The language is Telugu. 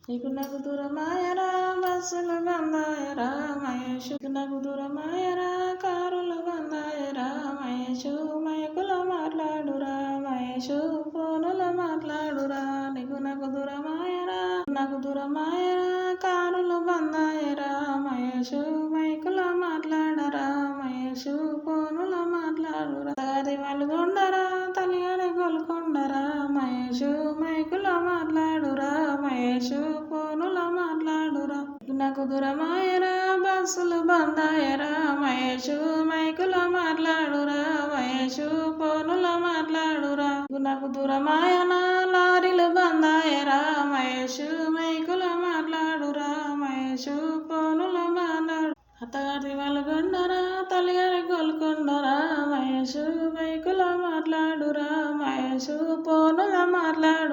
నీకు నాకు దూరమాయరా బస్సులు బందాయరా మహేష్ నాకు దూరమాయరా కారులు బందాయరా మహేష్ మైకులో మాట్లాడురా మహేష్ ఫోనులో మాట్లాడురా నీకు నాకు దూరమాయరా కారులు బందాయరా మహేష్ మైకులో మాట్లాడరా మహేష్ ఫోనులో మాట్లాడురా అది వల్గొండరా తల్లిగానే గోల్కొండరా మహేష్ మైకులో మాట్లాడురా మహేష్ ఫోనులో మాట్లాడురా నాకు దూరమాయరా బస్సులు బందాయరా మహేష్ మైకులో మాట్లాడురా మహేష్ ఫోనులో మాట్లాడురా నాకు దూరమాయనా లారీలు బందాయరా మహేష్ మైకులో మాట్లాడురా మహేష్ ఫోనులో మాట్లాడు అత్తగారి వల్గొండరా తల్లిగారి గోల్కొండరా మహేష్ మైకులో మాట్లాడురా మహేష్ ఫోనులో మాట్లాడు